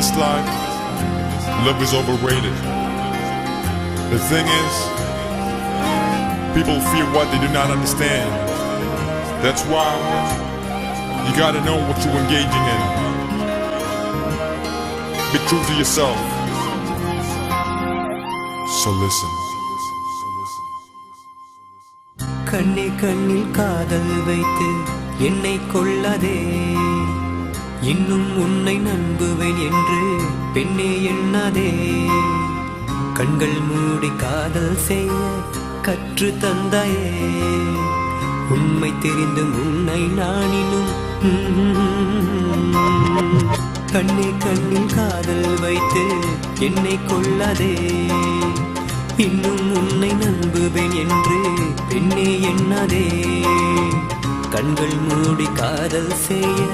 this life, love is overrated. The thing is, people fear what they do not understand. That's why you gotta know what you're engaging in. Be true to yourself. So listen. கண்ணே கண்ணில் காதல் வைத்து என்னை கொள்ளாதே, இன்னும் உன்னை நம்புவேன் என்று பெண்ணே எண்ணாதே. கண்கள் மூடி காதல் செய்ய கற்று தந்தாயே, உண்மை தெரிந்தும் உன்னை நான் இன்னும். கண்ணே கண்ணில் காதல் வைத்து என்னை கொள்ளாதே, இன்னும் உன்னை நம்புவேன் என்று பெண்ணே எண்ணாதே. கண்கள் மூடி காதல் செய்ய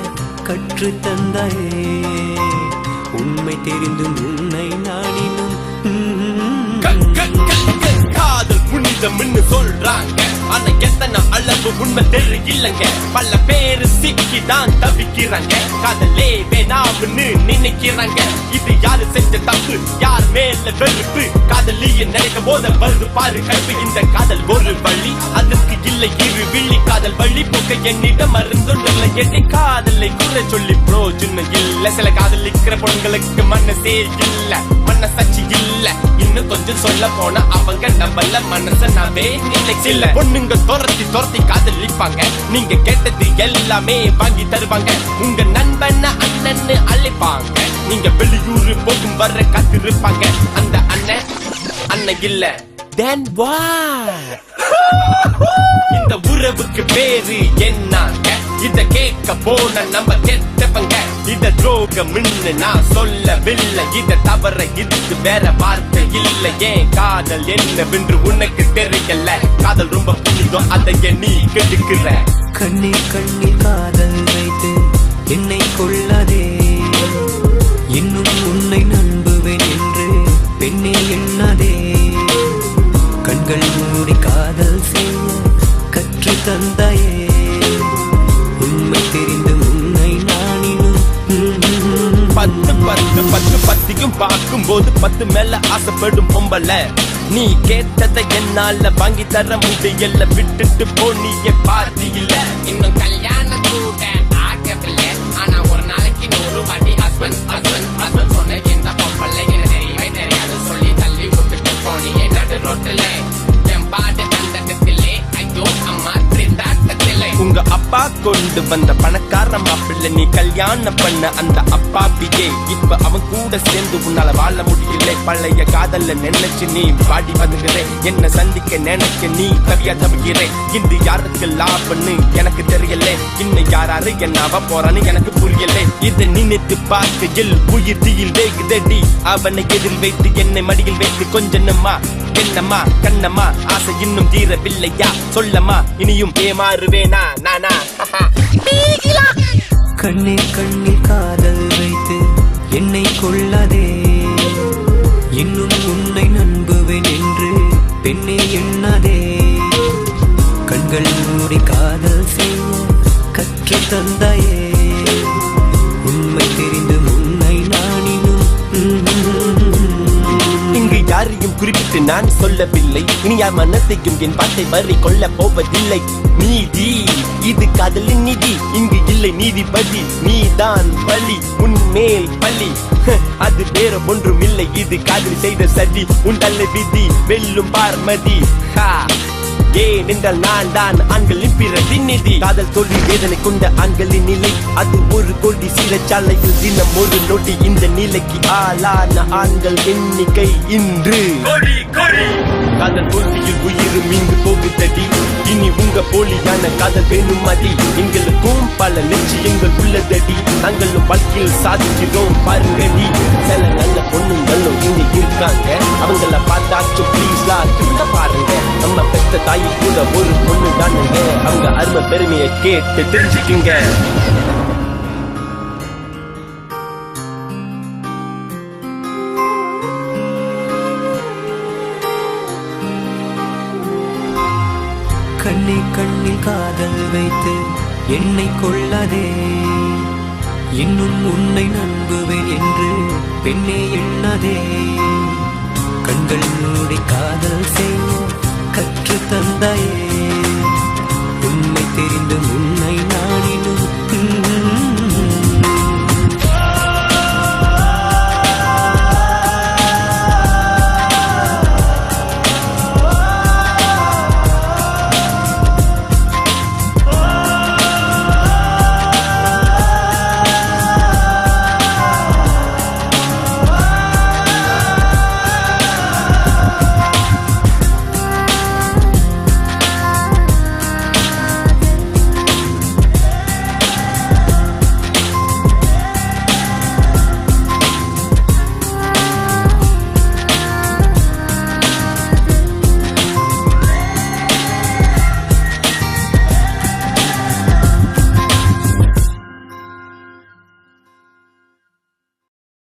கற்று தந்தாயே, உண்மை தெரிந்தும் உன்னை நானினும். காதல் புனிதம்னு சொல்றாங்க, ஆனா எத்தனை அளவு உண்மை தெரியலங்க. பல பேரு சிக்கிதான் தவிக்கிறாங்க, காதலே வேணாம்னு நினைக்கிறாங்க. இது யாரு செஞ்ச தப்பு, யார் மேல வெறுப்பு, காதலிய நினைக்கும் போத வருது பாரு கருப்பு. இந்த காதல் ஒரு வழி, அதற்கு இல்லை இரு விழி. காதல் வழி போக்க என்னிடம் மருந்துள்ள என்னை காதலை குறை சொல்லி பிரோஜனம் இல்ல. சில காதலிக்கிற பொண்களுக்கு மனசே இல்ல, மனசாட்சி இல்ல. இன்னும் கொஞ்சம் சொல்ல போனா அவங்க நம்மள மனச நாவே நினைக்கல. சில பொண்ணுங்க துரத்தி துரத்தி காதலிப்பாங்க, நீங்க கேட்டது எல்லாமே வாங்கி தருவாங்க. உங்க நண்பன் அண்ணன்னு அழைப்பாங்க, நீங்க வெளியூர் போகும் வர காத்திருப்பாங்க. அந்த அண்ணன் இல்ல. Then what? இந்த உறவுக்கு பேரு என்னங்க? இத கேட்க போன நம்ம கெட்டவங்க. இத துரோகம்னு நான் சொல்லவில்லை, இத தவற இதுக்கு வேற வார்த்தை இல்லை. ஏன் காதல் என்னவென்று உனக்கு தெரியல? காதல் ரொம்ப புனிதம், அதை நீ கெடுக்கிற. கண்ணே கண்ணில் காதல் வைத்து என்னை கொள்ளாதே, இன்னும் உன்னை நம்புவேன் என்று பெண்ணே எண்ணாதே. கண்கள் மூடி காதல் செய்ய கற்று தந்தாயே, உண்மை தெரிந்து உன்னை நானினும். பத்தியும் பார்க்கும் போது 10 மேல ஆசைப்படும் பொம்பல. நீ கேட்டதை என்னால வாங்கி தர முடியல, விட்டுட்டு போனிய பாதி இல்ல. இன்னும் கல்யாணம் கூட ஆகவில்லை, ஆனா ஒரு நாளைக்கு 100 வாட்டி ஹஸ்பண்ட் ஹஸ்பண்ட் ஹஸ்பண்ட் சொன்ன இந்த பொம்பளை தெரியவே தெரியாது சொல்லி தள்ளி விட்டுட்டு போனியே நடு ரோட்டுல. என் பாட்டு கண்டத்திலே ஐயோ அம்மா திண்டாட்டத்திலே. உங்க அப்பா கொண்டு வந்த பணக்கார மாப்பிள்ளை, நீ கல்யாணம் பண்ண அந்த அப்பாப்பியே இப்ப அவன் கூட சேர்ந்து உன்னால வாழ முடியல. பழைய காதல்ல நினைச்சு நீ பாடி வந்துகிற, என்ன சந்திக்க நினைக்க நீ தவியா தவிக்கிற. இன்று யாருக்கு லாபம்னு எனக்கு தெரியல, இன்னும் யாராரு என்ன போறான்னு எனக்கு புரியல. இதை நினைத்து பார்க்கையில் உயிர் தீயில் வேகுதடி. அவனை எதில் வைத்து என்னை மடியில் வைத்து கொஞ்சமா என்னம்மா கண்ணம்மா ஆசை இன்னும் தீரவில்லையா? சொல்லம்மா இனியும் ஏமாறுவேனா நானா? கண்ணே கண்ணில் காதல் வைத்து என்னை கொள்ளாதே, இன்னும் உன்னை நம்புவேன் என்று பெண்ணே எண்ணாதே. கண்கள் மூடி காதல் செய்ய கற்று தந்தாயே, உண்மை தெரிந்து உன்னை நானினும். இங்கு யாரையும் குறிப்பிட்டு நான் சொல்லவில்லை, இனி யார் மனத்தையும் என் பாட்டை வரை கொள்ள போவதில்லை. நீதி இது காதலின் நீதி, இங்கு இல்லை நீதிபதி. நீதான் பலி, உன்மேல் பலி, அது வேற ஒன்றும் இல்லை. இது காதல் செய்த சதி, உன் தலை விதி வெல்லும் பார்மதி. ஏன் என்றால் நான் தான் ஆண்களின் பிரதிநிதி. காதல் தோல்வி வேதனை கொண்ட ஆண்களின் நிலை, அது ஒரு கோடி சிறைச்சாலையில் தினம் ஒரு நோட்டி. இந்த நிலைக்கு ஆளான ஆண்கள் எண்ணிக்கை இன்று காதல் தோல்வியில் உயிரும் இங்கு போகுதடி. இனி உங்க போலியான காதல் வேணும் மதி. எங்களுக்கும் பல லட்சியங்கள் உள்ளதடி, நாங்களும் வாழ்க்கையில் சாதிக்கிறோம் பாருங்கடி. சில நல்ல பொண்ணுங்களும் இங்க இருக்காங்க, அவங்கள பார்த்தாச்சும் ப்ளீஸ்லா திரும்ப பாருங்க. நம்ம பெத்த தாய் கூட ஒரு பொண்ணு தானுங்க, அவங்க அருமை பெருமையை கேட்டு தெரிஞ்சுக்குங்க. கண்ணே கண்ணில் காதல் வைத்து என்னை கொள்ளாதே, இன்னும் உன்னை நம்புவேன் என்று பெண்ணே எண்ணாதே. கண்கள் மூடி காதல் செய்ய கற்று தந்தாயே, உண்மை தெரிந்து